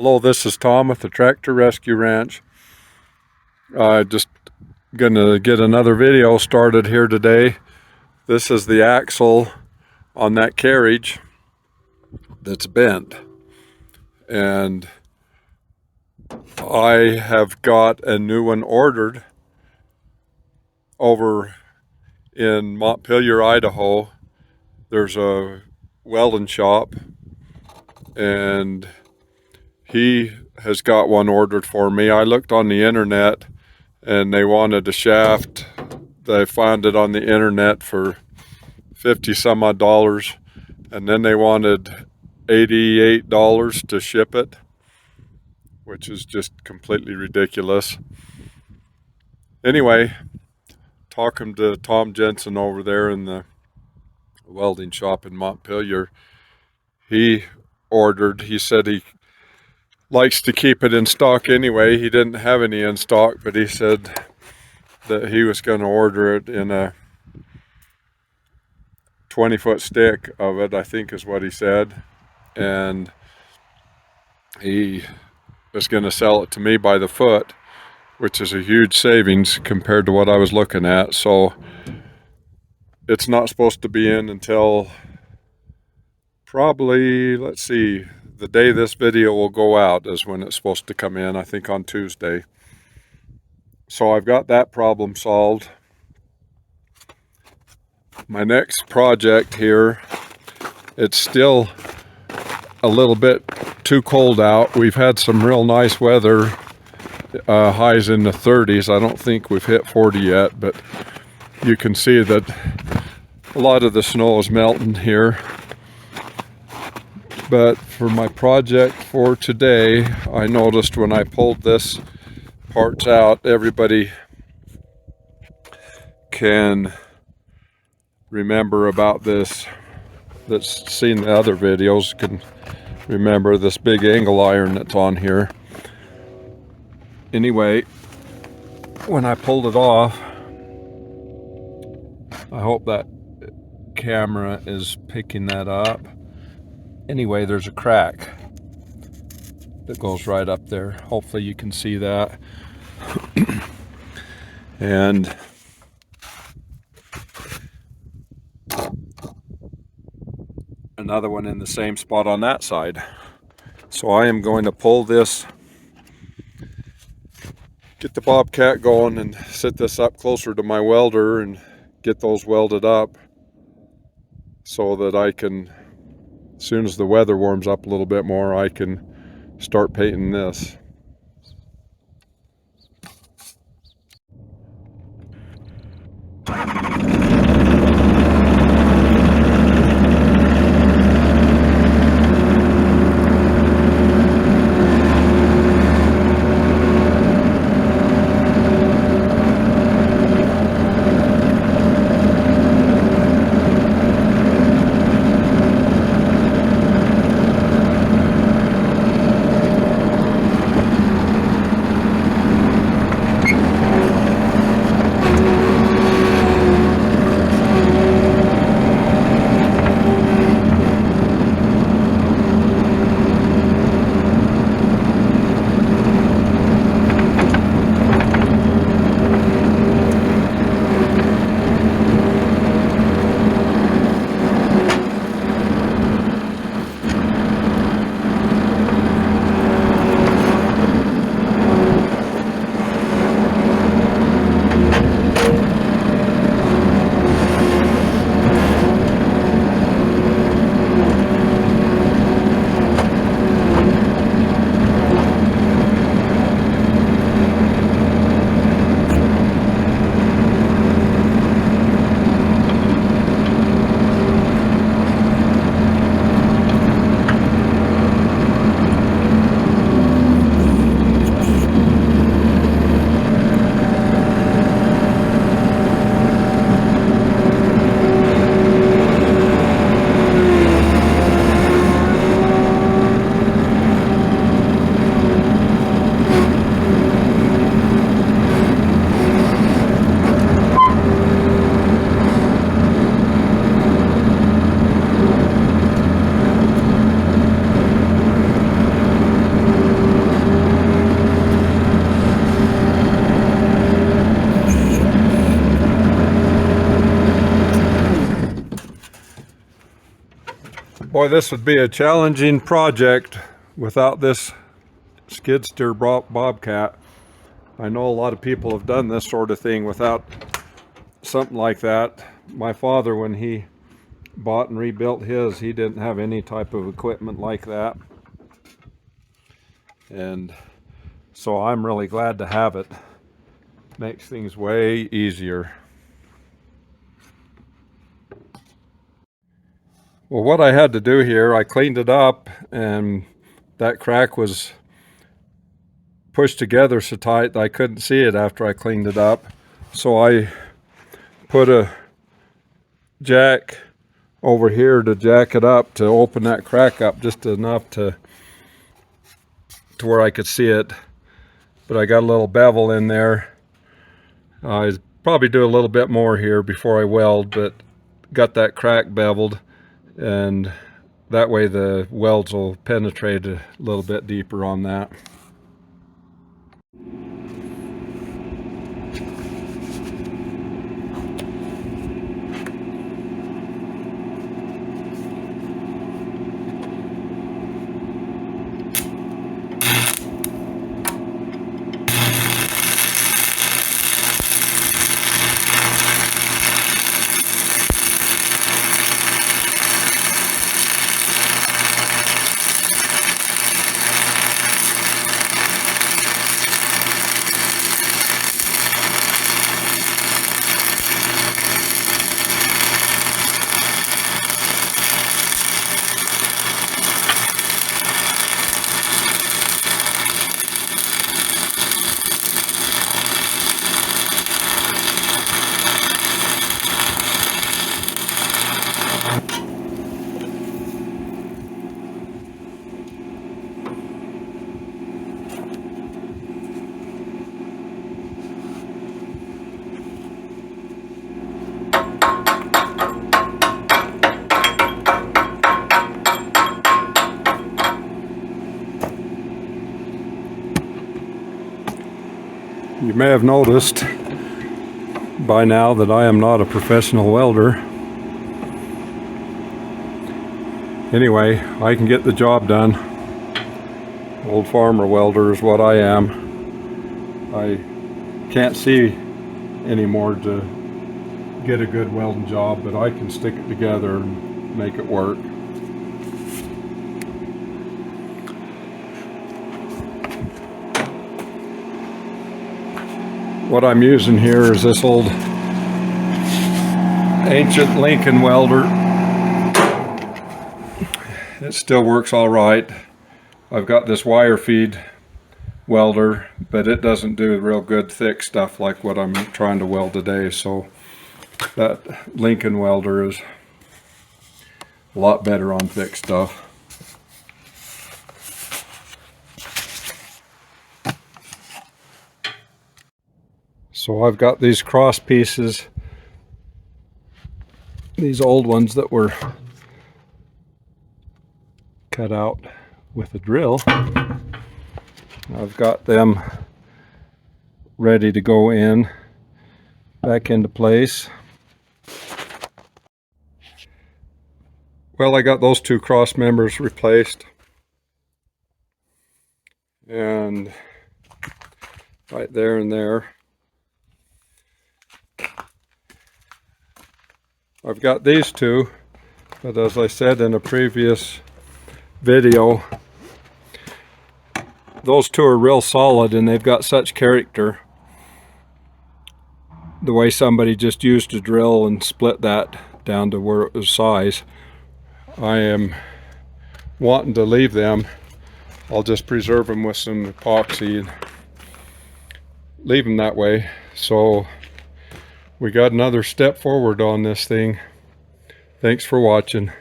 Hello, this is Tom with the Tractor Rescue Ranch. Just gonna get another video started here today. This is the axle on that carriage that's bent, and I have got a new one ordered over in Montpelier, Idaho. There's a welding shop, and he has got one ordered for me. I looked on the internet and they wanted a shaft. They found it on the internet for 50 some odd dollars, and then they wanted $88 to ship it, which is just completely ridiculous. Anyway, talking to Tom Jensen over there in the welding shop in Montpelier, he said he likes to keep it in stock anyway. He didn't have any in stock, but he said that he was going to order it in a 20-foot stick of it, I think is what he said, and he was going to sell it to me by the foot, which is a huge savings compared to what I was looking at. So it's not supposed to be in until probably, let's see, the day this video will go out is when it's supposed to come in, I think on Tuesday. So I've got that problem solved. My next project here, it's still a little bit too cold out. We've had some real nice weather, highs in the 30s. I don't think we've hit 40 yet, but you can see that a lot of the snow is melting here. But for my project for today, I noticed when I pulled this parts out, everybody can remember about this, that's seen the other videos, can remember this big angle iron that's on here. Anyway, when I pulled it off, I hope that camera is picking that up. Anyway, there's a crack that goes right up there. Hopefully you can see that. And another one in the same spot on that side. So I am going to pull this, get the Bobcat going and set this up closer to my welder and get those welded up so that I can, as soon as the weather warms up a little bit more, I can start painting this. Boy, this would be a challenging project without this skid steer bobcat. I know a lot of people have done this sort of thing without something like that. My father, when he bought and rebuilt his, he didn't have any type of equipment like that. And so I'm really glad to have it. Makes things way easier. Well, what I had to do here, I cleaned it up, and that crack was pushed together so tight that I couldn't see it after I cleaned it up. So I put a jack over here to jack it up to open that crack up just enough to where I could see it. But I got a little bevel in there. I probably do a little bit more here before I weld, but got that crack beveled, and that way the welds will penetrate a little bit deeper on that. You may have noticed by now that I am not a professional welder. Anyway, I can get the job done. Old farmer welder is what I am. I can't see anymore to get a good welding job, but I can stick it together and make it work. What I'm using here is this old ancient Lincoln welder. It still works all right. I've got this wire feed welder, but it doesn't do real good thick stuff like what I'm trying to weld today. So that Lincoln welder is a lot better on thick stuff. So I've got these cross pieces, these old ones that were cut out with a drill. I've got them ready to go in, back into place. Well, I got those two cross members replaced, and right there and there. I've got these two, but as I said in a previous video, those two are real solid and they've got such character. The way somebody just used a drill and split that down to where it was size. I am wanting to leave them. I'll just preserve them with some epoxy and leave them that way. So we got another step forward on this thing. Thanks for watching.